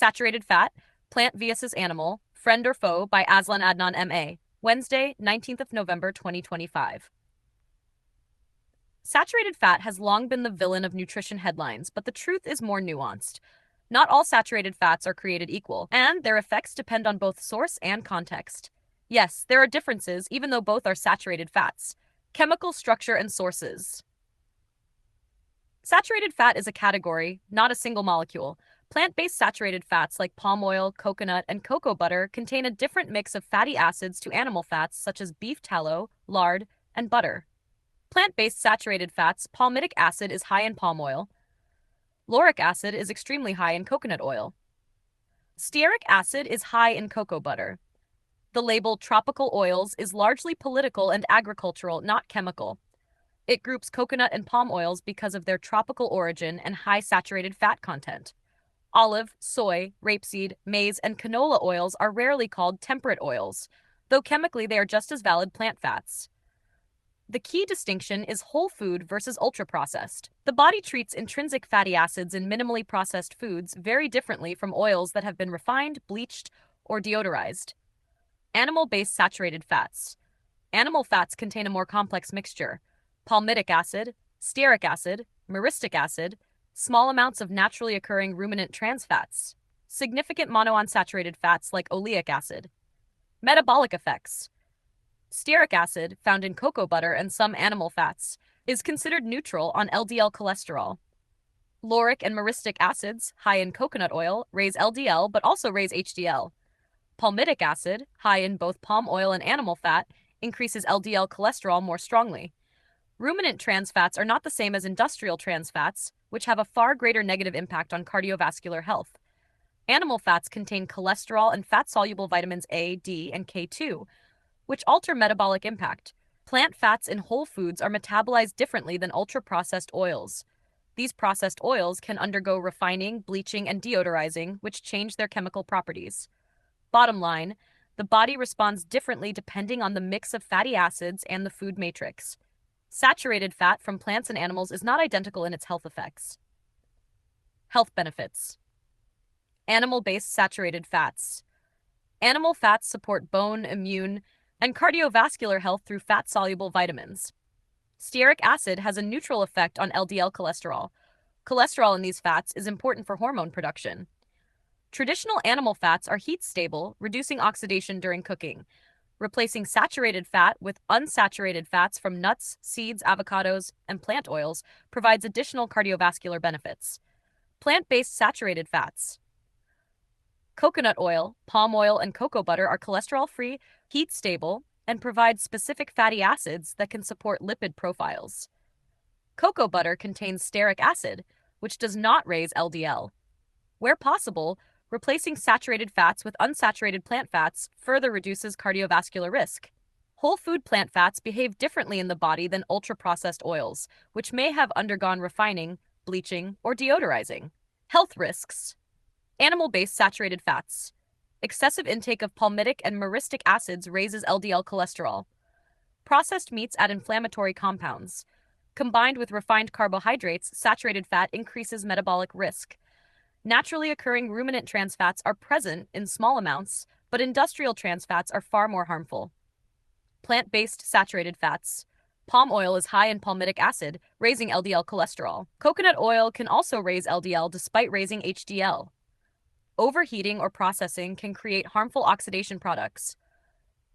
Saturated Fat, Plant vs. Animal, Friend or Foe by AZLAN ADNAN MA, Wednesday, 19th of November 2025. Saturated fat has long been the villain of nutrition headlines, but the truth is more nuanced. Not all saturated fats are created equal, and their effects depend on both source and context. Yes, there are differences, even though both are saturated fats. Chemical structure and sources. Saturated fat is a category, not a single molecule. Plant-based saturated fats like palm oil, coconut, and cocoa butter contain a different mix of fatty acids to animal fats such as beef tallow, lard, and butter. Plant-based saturated fats, palmitic acid is high in palm oil. Lauric acid is extremely high in coconut oil. Stearic acid is high in cocoa butter. The label tropical oils is largely political and agricultural, not chemical. It groups coconut and palm oils because of their tropical origin and high saturated fat content. Olive, soy, rapeseed, maize, and canola oils are rarely called temperate oils, though chemically they are just as valid plant fats. The key distinction is whole food versus ultraprocessed. The body treats intrinsic fatty acids in minimally processed foods very differently from oils that have been refined, bleached, or deodorized. Animal-based saturated fats. Animal fats contain a more complex mixture: palmitic acid, stearic acid, myristic acid, small amounts of naturally occurring ruminant trans fats, significant monounsaturated fats like oleic acid. Metabolic effects. Stearic acid, found in cocoa butter and some animal fats, is considered neutral on LDL cholesterol. Lauric and myristic acids, high in coconut oil, raise LDL but also raise HDL. Palmitic acid, high in both palm oil and animal fat, increases LDL cholesterol more strongly. Ruminant trans fats are not the same as industrial trans fats, which have a far greater negative impact on cardiovascular health. Animal fats contain cholesterol and fat-soluble vitamins A, D, and K2, which alter metabolic impact. Plant fats in whole foods are metabolized differently than ultra-processed oils. These processed oils can undergo refining, bleaching, and deodorizing, which change their chemical properties. Bottom line, the body responds differently depending on the mix of fatty acids and the food matrix. Saturated fat from plants and animals is not identical in its health effects. Health benefits. Animal-based saturated fats. Animal fats support bone, immune, and cardiovascular health through fat-soluble vitamins. Stearic acid has a neutral effect on LDL cholesterol. Cholesterol in these fats is important for hormone production. Traditional animal fats are heat-stable, reducing oxidation during cooking. Replacing saturated fat with unsaturated fats from nuts, seeds, avocados, and plant oils provides additional cardiovascular benefits. Plant-based saturated fats. Coconut oil, palm oil, and cocoa butter are cholesterol-free, heat-stable, and provide specific fatty acids that can support lipid profiles. Cocoa butter contains stearic acid, which does not raise LDL. Where possible, replacing saturated fats with unsaturated plant fats further reduces cardiovascular risk. Whole food plant fats behave differently in the body than ultra-processed oils, which may have undergone refining, bleaching, or deodorizing. Health risks. Animal-based saturated fats. Excessive intake of palmitic and myristic acids raises LDL cholesterol. Processed meats add inflammatory compounds. Combined with refined carbohydrates, saturated fat increases metabolic risk. Naturally occurring ruminant trans fats are present in small amounts, but industrial trans fats are far more harmful. Plant-based saturated fats. Palm oil is high in palmitic acid, raising LDL cholesterol. Coconut oil can also raise LDL despite raising HDL. Overheating or processing can create harmful oxidation products.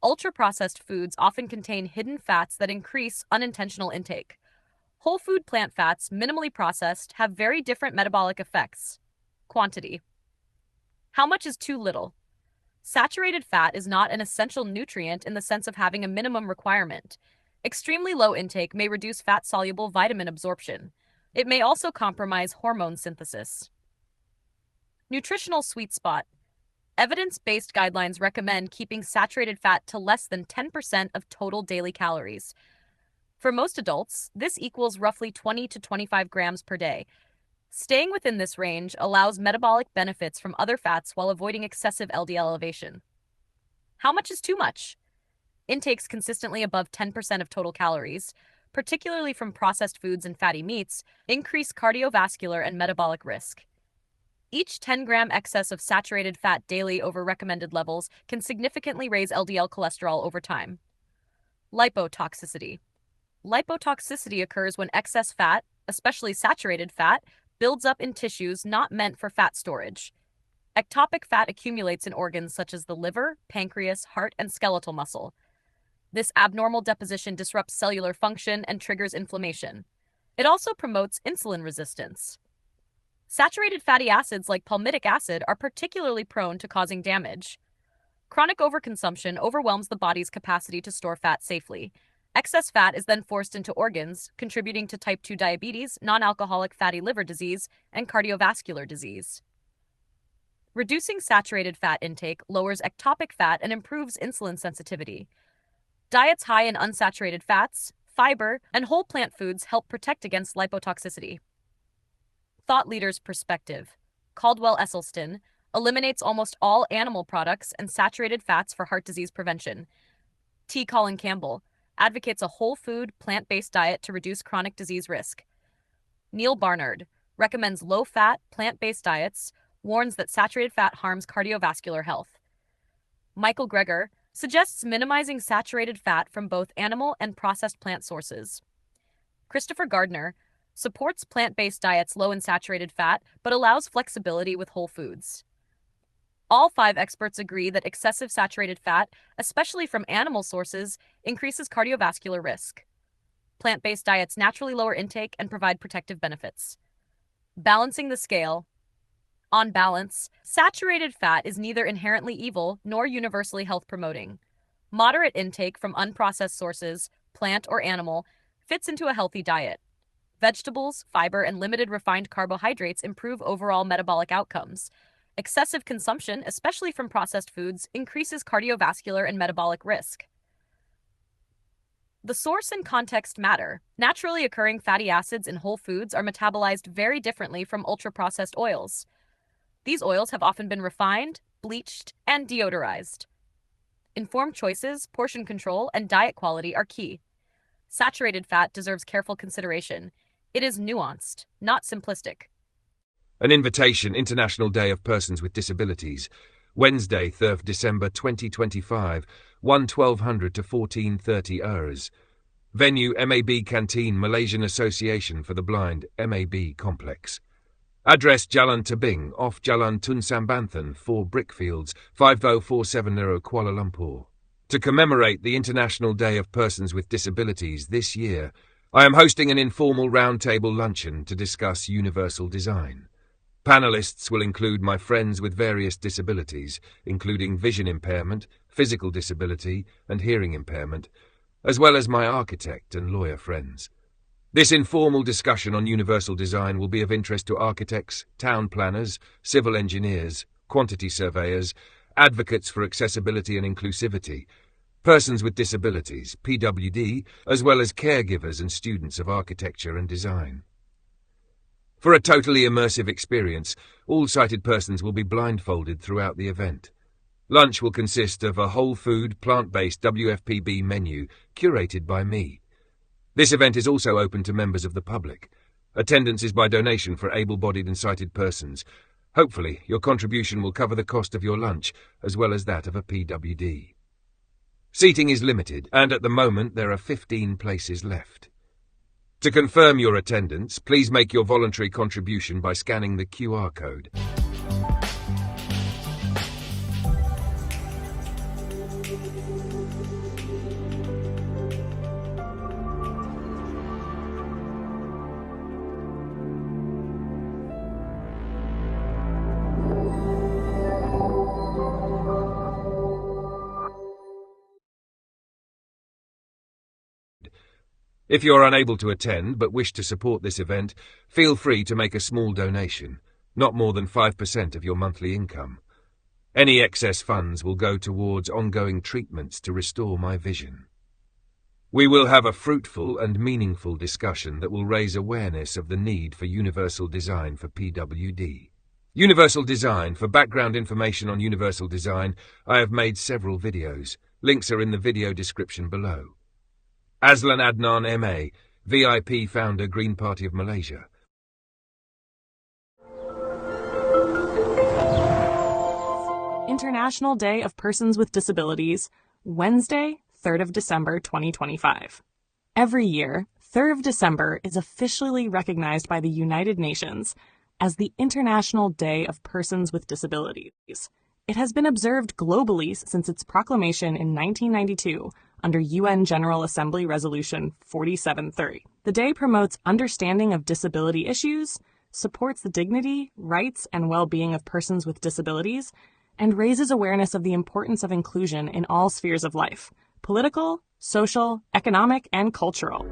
Ultra-processed foods often contain hidden fats that increase unintentional intake. Whole food plant fats, minimally processed, have very different metabolic effects. Quantity. How much is too little? Saturated fat is not an essential nutrient in the sense of having a minimum requirement. Extremely low intake may reduce fat-soluble vitamin absorption. It may also compromise hormone synthesis. Nutritional sweet spot. Evidence-based guidelines recommend keeping saturated fat to less than 10% of total daily calories. For most adults, this equals roughly 20 to 25 grams per day. Staying within this range allows metabolic benefits from other fats while avoiding excessive LDL elevation. How much is too much? Intakes consistently above 10% of total calories, particularly from processed foods and fatty meats, increase cardiovascular and metabolic risk. Each 10-gram excess of saturated fat daily over recommended levels can significantly raise LDL cholesterol over time. Lipotoxicity. Lipotoxicity occurs when excess fat, especially saturated fat, builds up in tissues not meant for fat storage. Ectopic fat accumulates in organs such as the liver, pancreas, heart, and skeletal muscle. This abnormal deposition disrupts cellular function and triggers inflammation. It also promotes insulin resistance. Saturated fatty acids like palmitic acid are particularly prone to causing damage. Chronic overconsumption overwhelms the body's capacity to store fat safely. Excess fat is then forced into organs, contributing to type 2 diabetes, non-alcoholic fatty liver disease, and cardiovascular disease. Reducing saturated fat intake lowers ectopic fat and improves insulin sensitivity. Diets high in unsaturated fats, fiber, and whole plant foods help protect against lipotoxicity. Thought leaders' perspective. Caldwell Esselstyn eliminates almost all animal products and saturated fats for heart disease prevention. T. Colin Campbell advocates a whole food, plant-based diet to reduce chronic disease risk. Neil Barnard recommends low-fat, plant-based diets, warns that saturated fat harms cardiovascular health. Michael Greger suggests minimizing saturated fat from both animal and processed plant sources. Christopher Gardner supports plant-based diets low in saturated fat but allows flexibility with whole foods. All 5 experts agree that excessive saturated fat, especially from animal sources, increases cardiovascular risk. Plant-based diets naturally lower intake and provide protective benefits. Balancing the scale. On balance, saturated fat is neither inherently evil nor universally health-promoting. Moderate intake from unprocessed sources, plant or animal, fits into a healthy diet. Vegetables, fiber, and limited refined carbohydrates improve overall metabolic outcomes. Excessive consumption, especially from processed foods, increases cardiovascular and metabolic risk. The source and context matter. Naturally occurring fatty acids in whole foods are metabolized very differently from ultra-processed oils. These oils have often been refined, bleached, and deodorized. Informed choices, portion control, and diet quality are key. Saturated fat deserves careful consideration. It is nuanced, not simplistic. An invitation, International Day of Persons with Disabilities, Wednesday, 3rd December 2025, 1200 to 14:30 hours. Venue, MAB Canteen, Malaysian Association for the Blind, MAB Complex. Address, Jalan Tebing, off Jalan Tun Sambanthan, 4 Brickfields, 50470 Kuala Lumpur. To commemorate the International Day of Persons with Disabilities this year, I am hosting an informal roundtable luncheon to discuss universal design. Panelists will include my friends with various disabilities, including vision impairment, physical disability, and hearing impairment, as well as my architect and lawyer friends. This informal discussion on universal design will be of interest to architects, town planners, civil engineers, quantity surveyors, advocates for accessibility and inclusivity, persons with disabilities, PWD, as well as caregivers and students of architecture and design. For a totally immersive experience, all sighted persons will be blindfolded throughout the event. Lunch will consist of a whole food, plant-based WFPB menu curated by me. This event is also open to members of the public. Attendance is by donation for able-bodied and sighted persons. Hopefully, your contribution will cover the cost of your lunch, as well as that of a PWD. Seating is limited, and at the moment there are 15 places left. To confirm your attendance, please make your voluntary contribution by scanning the QR code. If you are unable to attend but wish to support this event, feel free to make a small donation, not more than 5% of your monthly income. Any excess funds will go towards ongoing treatments to restore my vision. We will have a fruitful and meaningful discussion that will raise awareness of the need for universal design for PWD. Universal design. For background information on universal design, I have made several videos. Links are in the video description below. AZLAN ADNAN MA, VIP founder, Green Party of Malaysia. International Day of Persons with Disabilities, Wednesday, 3rd of December 2025. Every year, 3rd of December is officially recognized by the United Nations as the International Day of Persons with Disabilities. It has been observed globally since its proclamation in 1992 under UN General Assembly Resolution 4730. The day promotes understanding of disability issues, supports the dignity, rights, and well-being of persons with disabilities, and raises awareness of the importance of inclusion in all spheres of life: political, social, economic, and cultural.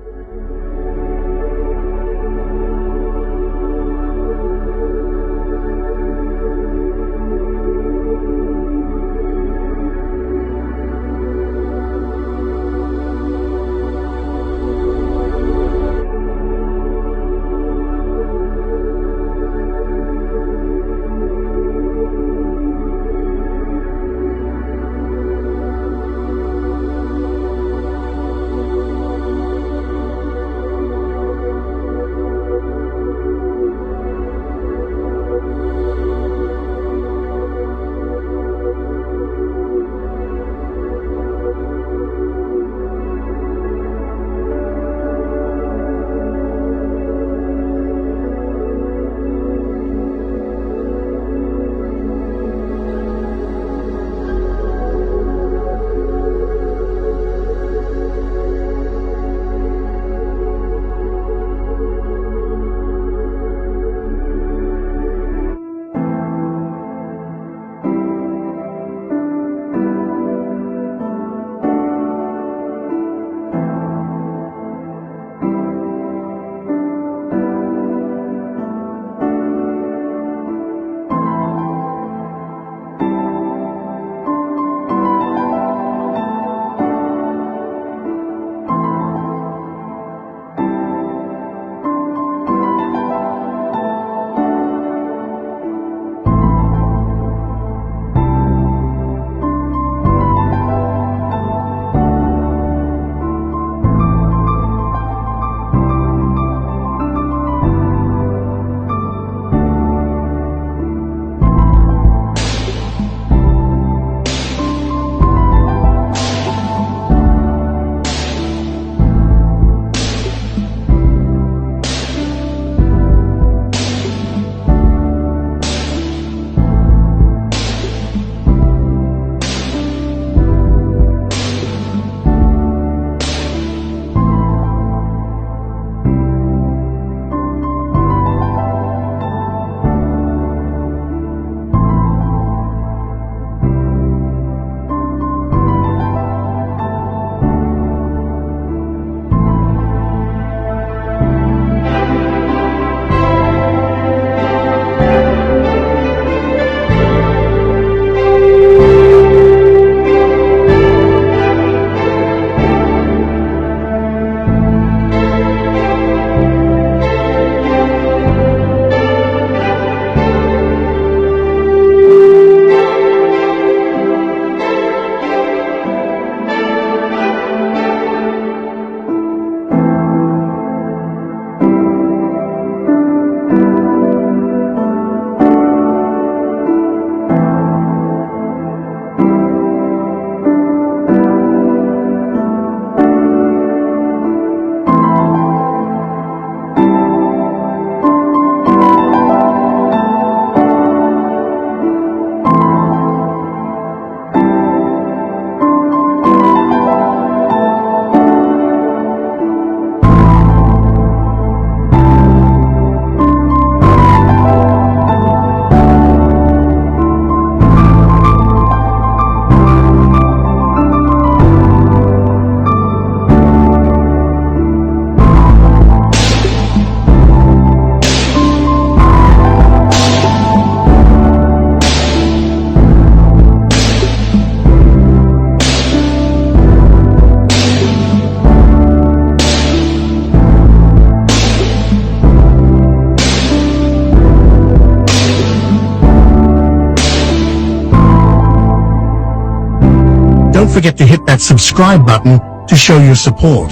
Don't forget to hit that subscribe button to show your support.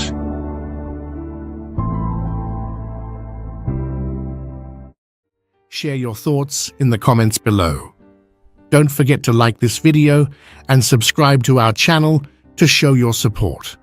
Share your thoughts in the comments below. Don't forget to like this video and subscribe to our channel to show your support.